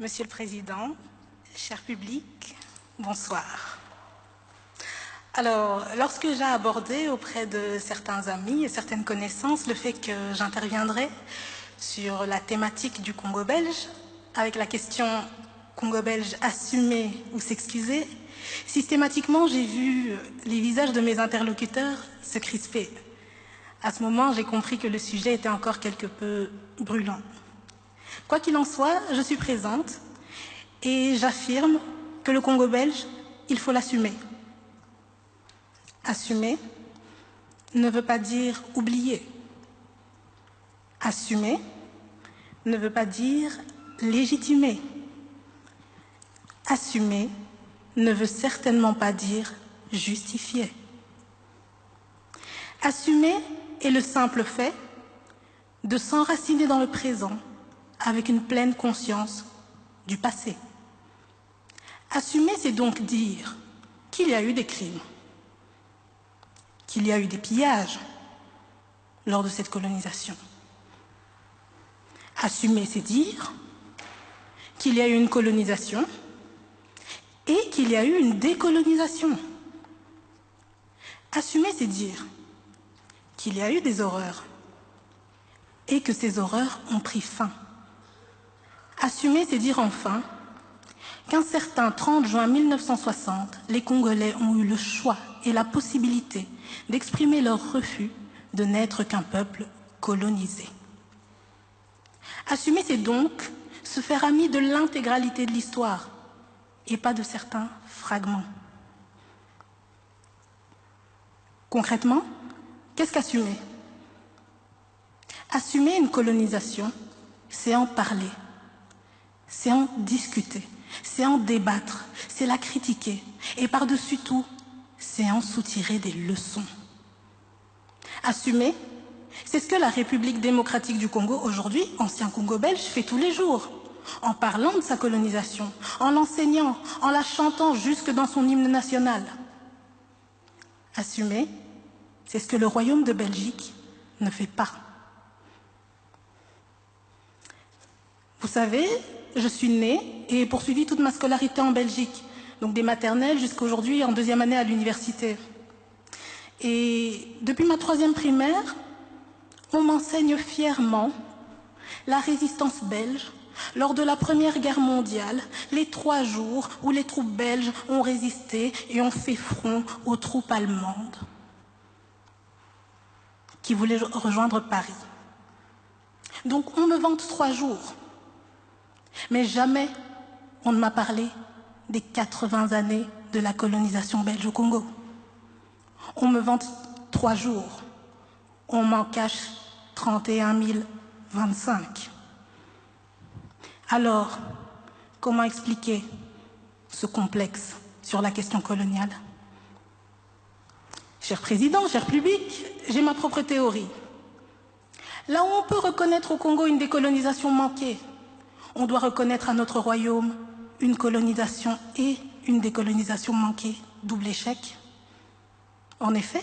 Monsieur le Président, cher public, bonsoir. Alors, lorsque j'ai abordé auprès de certains amis et certaines connaissances le fait que j'interviendrai sur la thématique du Congo belge, avec la question Congo belge assumer ou s'excuser, systématiquement j'ai vu les visages de mes interlocuteurs se crisper. À ce moment, j'ai compris que le sujet était encore quelque peu brûlant. Quoi qu'il en soit, je suis présente et j'affirme que le Congo belge, il faut l'assumer. Assumer ne veut pas dire oublier. Assumer ne veut pas dire légitimer. Assumer ne veut certainement pas dire justifier. Assumer est le simple fait de s'enraciner dans le présent avec une pleine conscience du passé. Assumer, c'est donc dire qu'il y a eu des crimes, qu'il y a eu des pillages lors de cette colonisation. Assumer, c'est dire qu'il y a eu une colonisation et qu'il y a eu une décolonisation. Assumer, c'est dire qu'il y a eu des horreurs et que ces horreurs ont pris fin. Assumer, c'est dire enfin qu'un certain 30 juin 1960, les Congolais ont eu le choix et la possibilité d'exprimer leur refus de n'être qu'un peuple colonisé. Assumer, c'est donc se faire ami de l'intégralité de l'histoire et pas de certains fragments. Concrètement, qu'est-ce qu'assumer? Assumer une colonisation, c'est en parler, c'est en discuter, c'est en débattre, c'est la critiquer et par-dessus tout, c'est en soutirer des leçons. Assumer, c'est ce que la République démocratique du Congo, aujourd'hui, ancien Congo belge, fait tous les jours, en parlant de sa colonisation, en l'enseignant, en la chantant jusque dans son hymne national. Assumer, c'est ce que le Royaume de Belgique ne fait pas. Vous savez, je suis née et ai poursuivi toute ma scolarité en Belgique, donc des maternelles jusqu'à aujourd'hui en 2e année à l'université. Et depuis ma 3e primaire, on m'enseigne fièrement la résistance belge lors de la Première Guerre mondiale, les 3 jours où les troupes belges ont résisté et ont fait front aux troupes allemandes qui voulaient rejoindre Paris. Donc on me vante 3 jours. Mais jamais on ne m'a parlé des 80 années de la colonisation belge au Congo. On me vante 3 jours. On m'en cache 31 025. Alors, comment expliquer ce complexe sur la question coloniale? Cher Président, cher public, j'ai ma propre théorie. Là où on peut reconnaître au Congo une décolonisation manquée, on doit reconnaître à notre royaume une colonisation et une décolonisation manquée, double échec. En effet,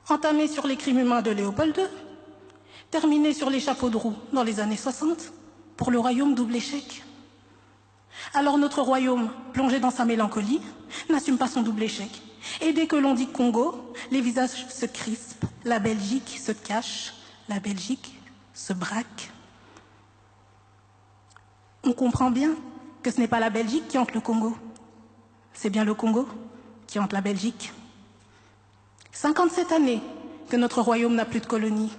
entamé sur les crimes humains de Léopold II, terminé sur les chapeaux de roue dans les années 60, pour le royaume double échec. Alors notre royaume, plongé dans sa mélancolie, n'assume pas son double échec. Et dès que l'on dit Congo, les visages se crispent, la Belgique se cache, la Belgique se braque. On comprend bien que ce n'est pas la Belgique qui hante le Congo, c'est bien le Congo qui hante la Belgique. 57 années que notre royaume n'a plus de colonie,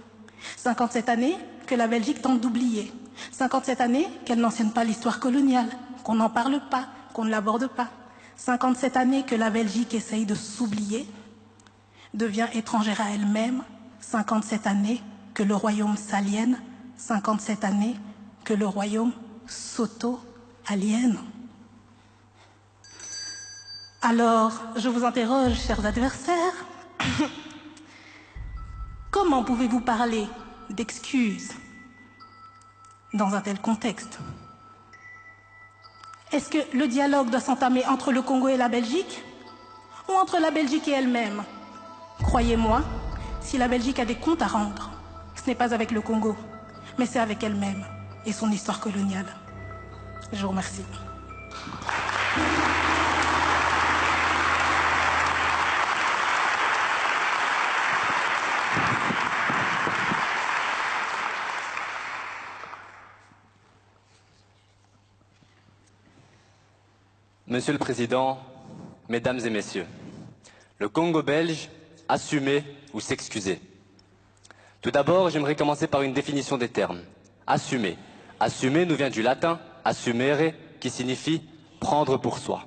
57 années que la Belgique tente d'oublier, 57 années qu'elle n'enseigne pas l'histoire coloniale, qu'on n'en parle pas, qu'on ne l'aborde pas, 57 années que la Belgique essaye de s'oublier, devient étrangère à elle-même, 57 années que le royaume s'aliène, 57 années que le royaume s'auto-aliène. Alors, je vous interroge, chers adversaires, comment pouvez-vous parler d'excuses dans un tel contexte? Est-ce que le dialogue doit s'entamer entre le Congo et la Belgique ou entre la Belgique et elle-même? Croyez-moi, si la Belgique a des comptes à rendre, ce n'est pas avec le Congo, mais c'est avec elle-même et son histoire coloniale. Je vous remercie. Monsieur le Président, Mesdames et Messieurs, le Congo belge, assumer ou s'excuser. Tout d'abord, j'aimerais commencer par une définition des termes. Assumer. Assumer nous vient du latin assumere, qui signifie prendre pour soi.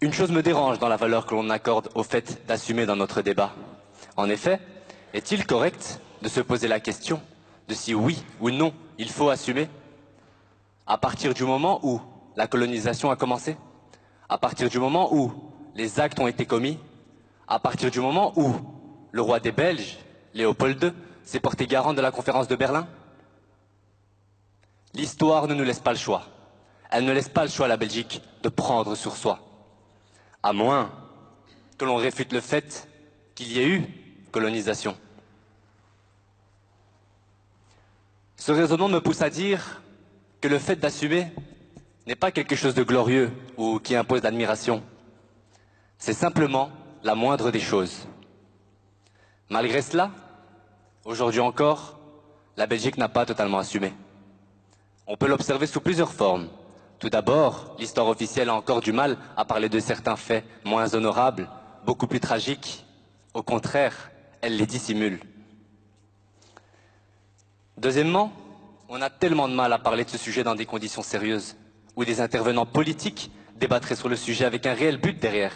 Une chose me dérange dans la valeur que l'on accorde au fait d'assumer dans notre débat. En effet, est-il correct de se poser la question de si oui ou non il faut assumer à partir du moment où la colonisation a commencé, à partir du moment où les actes ont été commis, à partir du moment où le roi des Belges, Léopold II, s'est porté garant de la conférence de Berlin? L'histoire ne nous laisse pas le choix. Elle ne laisse pas le choix à la Belgique de prendre sur soi. À moins que l'on réfute le fait qu'il y ait eu colonisation. Ce raisonnement me pousse à dire que le fait d'assumer n'est pas quelque chose de glorieux ou qui impose l'admiration. C'est simplement la moindre des choses. Malgré cela, aujourd'hui encore, la Belgique n'a pas totalement assumé. On peut l'observer sous plusieurs formes. Tout d'abord, l'histoire officielle a encore du mal à parler de certains faits moins honorables, beaucoup plus tragiques. Au contraire, elle les dissimule. Deuxièmement, on a tellement de mal à parler de ce sujet dans des conditions sérieuses, où des intervenants politiques débattraient sur le sujet avec un réel but derrière.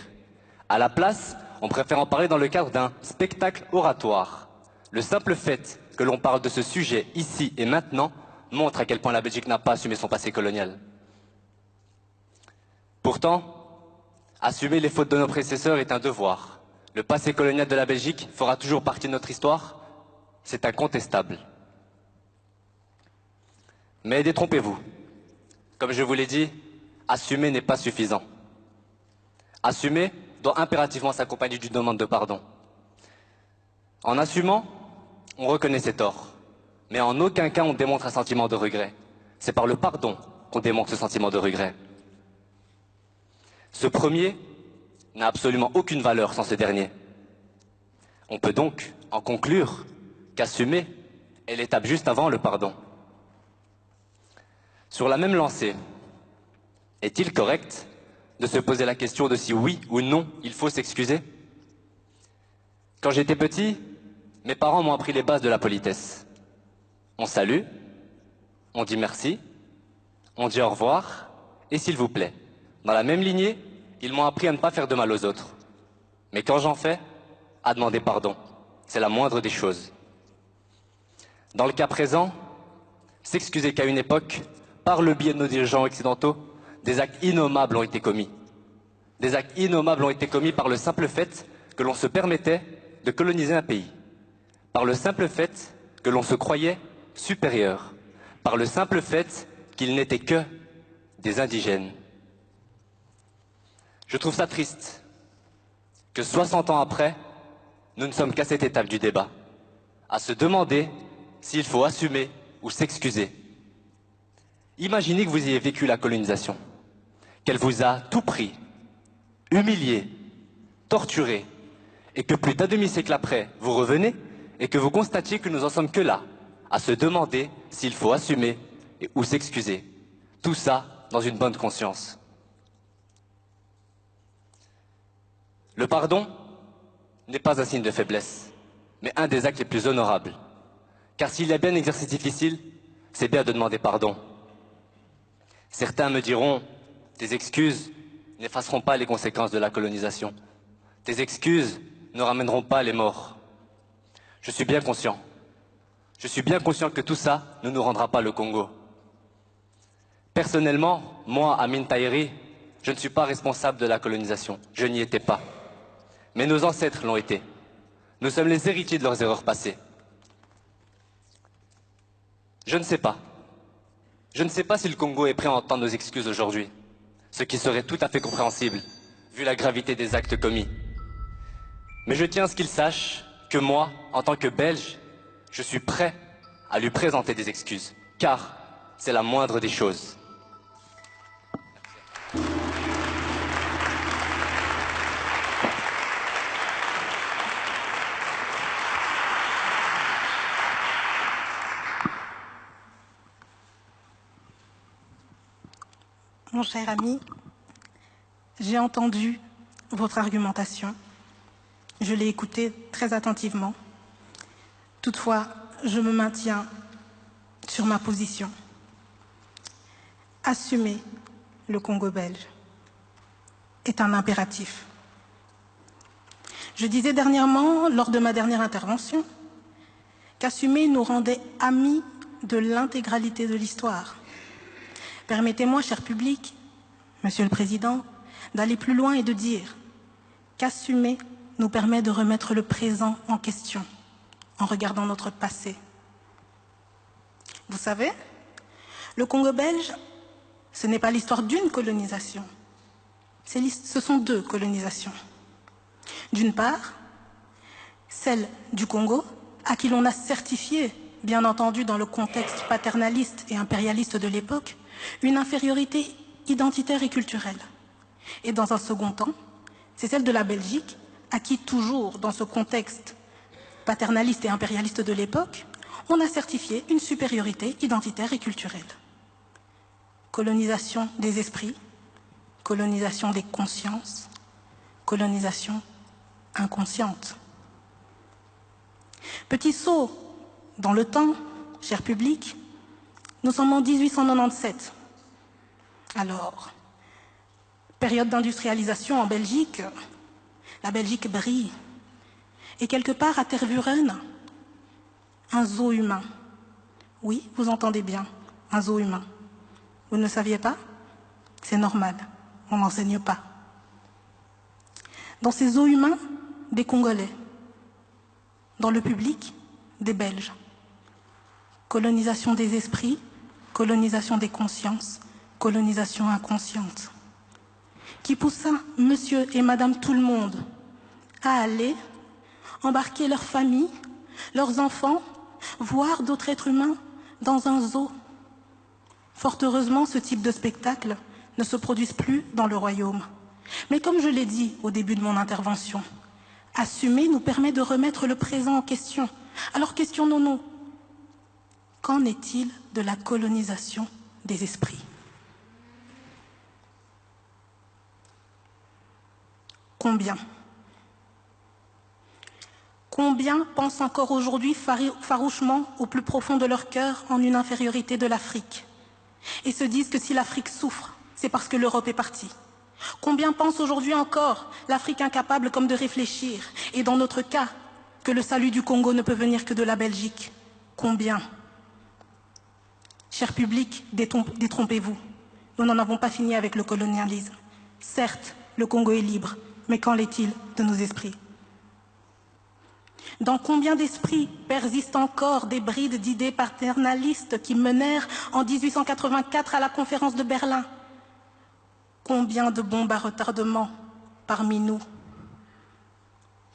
À la place, on préfère en parler dans le cadre d'un spectacle oratoire. Le simple fait que l'on parle de ce sujet ici et maintenant montre à quel point la Belgique n'a pas assumé son passé colonial. Pourtant, assumer les fautes de nos prédécesseurs est un devoir. Le passé colonial de la Belgique fera toujours partie de notre histoire. C'est incontestable. Mais détrompez-vous. Comme je vous l'ai dit, assumer n'est pas suffisant. Assumer doit impérativement s'accompagner d'une demande de pardon. En assumant, on reconnaît ses torts. Mais en aucun cas on démontre un sentiment de regret. C'est par le pardon qu'on démontre ce sentiment de regret. Ce premier n'a absolument aucune valeur sans ce dernier. On peut donc en conclure qu'assumer est l'étape juste avant le pardon. Sur la même lancée, est-il correct de se poser la question de si oui ou non il faut s'excuser? Quand j'étais petit, mes parents m'ont appris les bases de la politesse. On salue, on dit merci, on dit au revoir et s'il vous plaît. Dans la même lignée, ils m'ont appris à ne pas faire de mal aux autres. Mais quand j'en fais, à demander pardon. C'est la moindre des choses. Dans le cas présent, s'excuser qu'à une époque, par le biais de nos dirigeants occidentaux, des actes innommables ont été commis. Des actes innommables ont été commis par le simple fait que l'on se permettait de coloniser un pays. Par le simple fait que l'on se croyait supérieur. Par le simple fait qu'ils n'étaient que des indigènes. Je trouve ça triste que 60 ans après, nous ne sommes qu'à cette étape du débat, à se demander s'il faut assumer ou s'excuser. Imaginez que vous ayez vécu la colonisation, qu'elle vous a tout pris, humilié, torturé, et que plus d'un demi-siècle après, vous revenez et que vous constatiez que nous en sommes que là, à se demander s'il faut assumer ou s'excuser. Tout ça dans une bonne conscience. Le pardon n'est pas un signe de faiblesse, mais un des actes les plus honorables. Car s'il y a bien un exercice difficile, c'est bien de demander pardon. Certains me diront, tes excuses n'effaceront pas les conséquences de la colonisation. Tes excuses ne ramèneront pas les morts. Je suis bien conscient. Je suis bien conscient que tout ça ne nous rendra pas le Congo. Personnellement, moi, Amin Tahiri, je ne suis pas responsable de la colonisation. Je n'y étais pas. Mais nos ancêtres l'ont été. Nous sommes les héritiers de leurs erreurs passées. Je ne sais pas. Je ne sais pas si le Congo est prêt à entendre nos excuses aujourd'hui, ce qui serait tout à fait compréhensible, vu la gravité des actes commis. Mais je tiens à ce qu'il sache que moi, en tant que Belge, je suis prêt à lui présenter des excuses, car c'est la moindre des choses. Mon cher ami, j'ai entendu votre argumentation. Je l'ai écoutée très attentivement. Toutefois, je me maintiens sur ma position. Assumer le Congo belge est un impératif. Je disais dernièrement, lors de ma dernière intervention, qu'assumer nous rendait amis de l'intégralité de l'histoire. Permettez-moi, cher public, Monsieur le Président, d'aller plus loin et de dire qu'assumer nous permet de remettre le présent en question en regardant notre passé. Vous savez, le Congo belge, ce n'est pas l'histoire d'une colonisation, ce sont deux colonisations. D'une part, celle du Congo, à qui l'on a certifié, bien entendu dans le contexte paternaliste et impérialiste de l'époque, une infériorité identitaire et culturelle. Et dans un second temps, c'est celle de la Belgique, à qui toujours, dans ce contexte paternaliste et impérialiste de l'époque, on a certifié une supériorité identitaire et culturelle. Colonisation des esprits, colonisation des consciences, colonisation inconsciente. Petit saut dans le temps, cher public, nous sommes en 1897. Alors, période d'industrialisation en Belgique, la Belgique brille. Et quelque part à Tervuren, un zoo humain. Oui, vous entendez bien, un zoo humain. Vous ne le saviez pas? C'est normal, on n'enseigne pas. Dans ces zoos humains, des Congolais. Dans le public, des Belges. Colonisation des esprits, colonisation des consciences, colonisation inconsciente. Qui poussa monsieur et madame tout le monde à aller embarquer leurs familles, leurs enfants, voir d'autres êtres humains dans un zoo. Fort heureusement, ce type de spectacle ne se produise plus dans le royaume. Mais comme je l'ai dit au début de mon intervention, assumer nous permet de remettre le présent en question. Alors questionnons-nous, qu'en est-il de la colonisation des esprits? Combien pensent encore aujourd'hui farouchement au plus profond de leur cœur en une infériorité de l'Afrique et se disent que si l'Afrique souffre, c'est parce que l'Europe est partie? Combien pensent aujourd'hui encore l'Afrique incapable comme de réfléchir et dans notre cas, que le salut du Congo ne peut venir que de la Belgique? Combien? Cher public, détrompez-vous. Nous n'en avons pas fini avec le colonialisme. Certes, le Congo est libre, mais qu'en est-il de nos esprits? Dans combien d'esprits persistent encore des brides d'idées paternalistes qui menèrent en 1884 à la conférence de Berlin? Combien de bombes à retardement parmi nous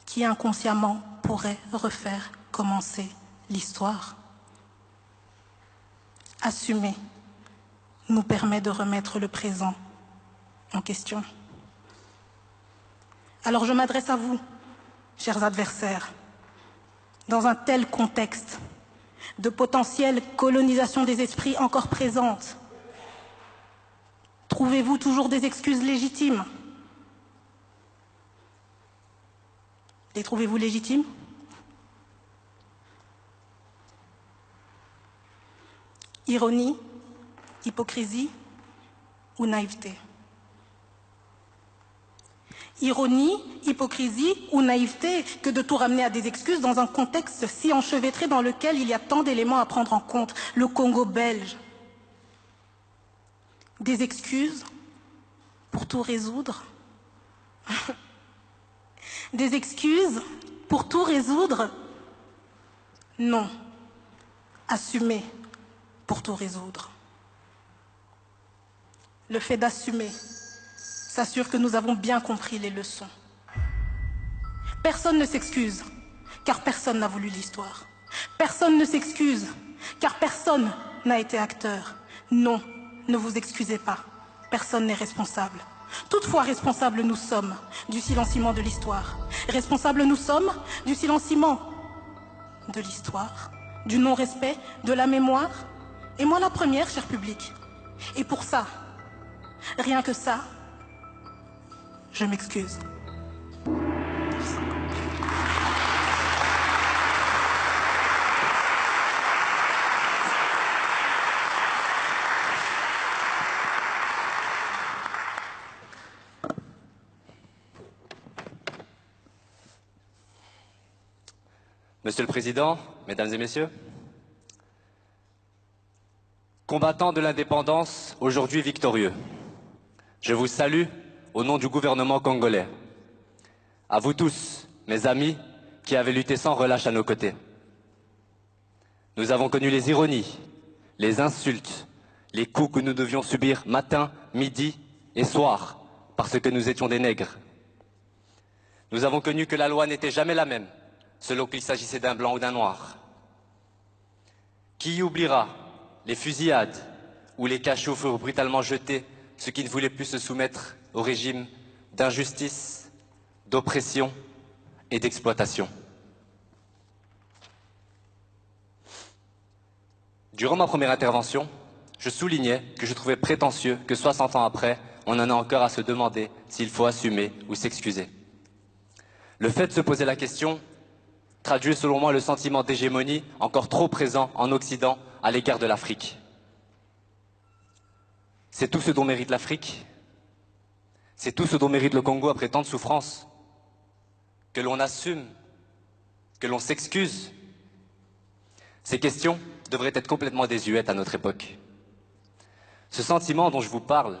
qui inconsciemment pourraient refaire commencer l'histoire? Assumer nous permet de remettre le présent en question. Alors je m'adresse à vous, chers adversaires, dans un tel contexte de potentielle colonisation des esprits encore présente. Trouvez-vous toujours des excuses légitimes? Les trouvez-vous légitimes? Ironie, hypocrisie ou naïveté? Ironie, hypocrisie ou naïveté que de tout ramener à des excuses dans un contexte si enchevêtré dans lequel il y a tant d'éléments à prendre en compte, le Congo belge. Des excuses pour tout résoudre? Des excuses pour tout résoudre? Non. Assumer pour tout résoudre. Le fait d'assumer s'assure que nous avons bien compris les leçons. Personne ne s'excuse, car personne n'a voulu l'histoire. Personne ne s'excuse, car personne n'a été acteur. Non, ne vous excusez pas. Personne n'est responsable. Toutefois, responsables nous sommes du silenciement de l'histoire. Responsables nous sommes du silenciement de l'histoire, du non-respect, de la mémoire. Et moi la première, cher public. Et pour ça, rien que ça, je m'excuse. Monsieur le Président, Mesdames et Messieurs, combattants de l'indépendance, aujourd'hui victorieux, je vous salue au nom du gouvernement congolais. À vous tous, mes amis, qui avez lutté sans relâche à nos côtés. Nous avons connu les ironies, les insultes, les coups que nous devions subir matin, midi et soir, parce que nous étions des nègres. Nous avons connu que la loi n'était jamais la même, selon qu'il s'agissait d'un blanc ou d'un noir. Qui oubliera les fusillades ou les cachots furent brutalement jetés, ceux qui ne voulaient plus se soumettre au régime d'injustice, d'oppression et d'exploitation. Durant ma première intervention, je soulignais que je trouvais prétentieux que 60 ans après, on en a encore à se demander s'il faut assumer ou s'excuser. Le fait de se poser la question traduit selon moi le sentiment d'hégémonie encore trop présent en Occident à l'égard de l'Afrique. C'est tout ce dont mérite l'Afrique, c'est tout ce dont mérite le Congo après tant de souffrances, que l'on assume, que l'on s'excuse. Ces questions devraient être complètement désuètes à notre époque. Ce sentiment dont je vous parle,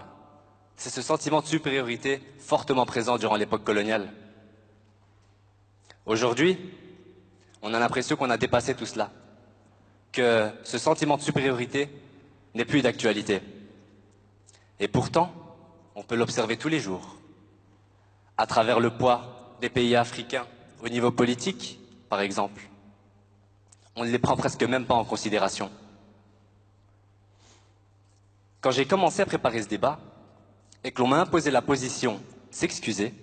c'est ce sentiment de supériorité fortement présent durant l'époque coloniale. Aujourd'hui, on a l'impression qu'on a dépassé tout cela, que ce sentiment de supériorité n'est plus d'actualité. Et pourtant, on peut l'observer tous les jours, à travers le poids des pays africains au niveau politique, par exemple. On ne les prend presque même pas en considération. Quand j'ai commencé à préparer ce débat, et que l'on m'a imposé la position « s'excuser »,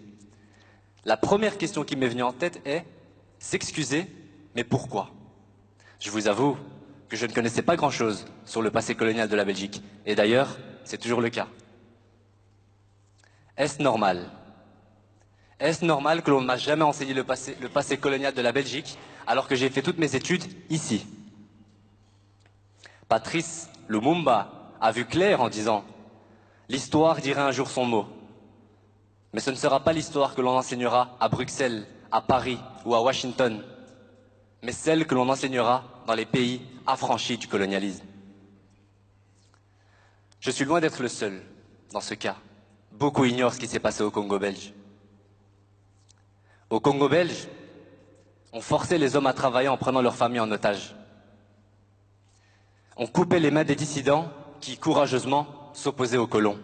la première question qui m'est venue en tête est « s'excuser, mais pourquoi ?» Je vous avoue que je ne connaissais pas grand-chose sur le passé colonial de la Belgique. Et d'ailleurs, c'est toujours le cas. Est-ce normal? Est-ce normal que l'on ne m'a jamais enseigné le passé colonial de la Belgique alors que j'ai fait toutes mes études ici? Patrice Lumumba a vu clair en disant « L'histoire dira un jour son mot ». Mais ce ne sera pas l'histoire que l'on enseignera à Bruxelles, à Paris ou à Washington, mais celle que l'on enseignera dans les pays affranchis du colonialisme. Je suis loin d'être le seul dans ce cas. Beaucoup ignorent ce qui s'est passé au Congo belge. Au Congo belge, on forçait les hommes à travailler en prenant leur famille en otage. On coupait les mains des dissidents qui, courageusement, s'opposaient aux colons.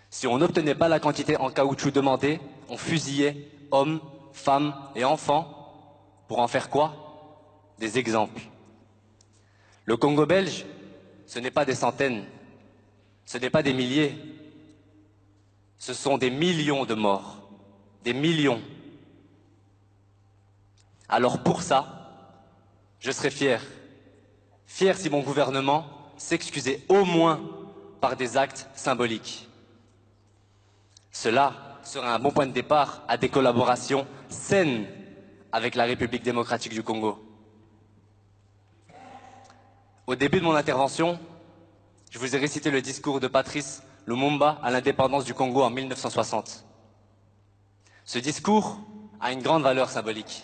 Si on n'obtenait pas la quantité en caoutchouc demandée, on fusillait hommes, femmes et enfants. Pour en faire quoi? Des exemples. Le Congo belge, ce n'est pas des centaines, ce n'est pas des milliers, ce sont des millions de morts, des millions. Alors pour ça, je serais fier si mon gouvernement s'excusait au moins par des actes symboliques. Cela serait un bon point de départ à des collaborations saines avec la République démocratique du Congo. Au début de mon intervention, je vous ai récité le discours de Patrice Lumumba à l'indépendance du Congo en 1960. Ce discours a une grande valeur symbolique.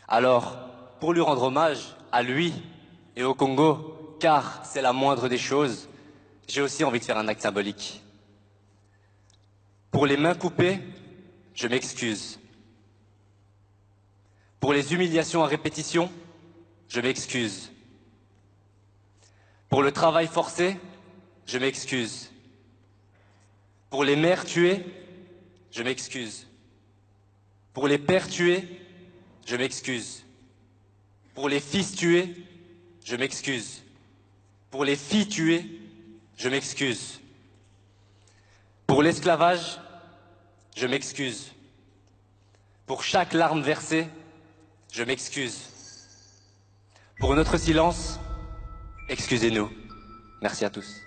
Alors, pour lui rendre hommage, à lui et au Congo, car c'est la moindre des choses, j'ai aussi envie de faire un acte symbolique. Pour les mains coupées, je m'excuse. Pour les humiliations à répétition, je m'excuse. Pour le travail forcé, je m'excuse. Pour les mères tuées, je m'excuse. Pour les pères tués, je m'excuse. Pour les fils tués, je m'excuse. Pour les filles tuées, je m'excuse. Pour l'esclavage, je m'excuse. Pour chaque larme versée, je m'excuse. Pour notre silence, excusez-nous. Merci à tous.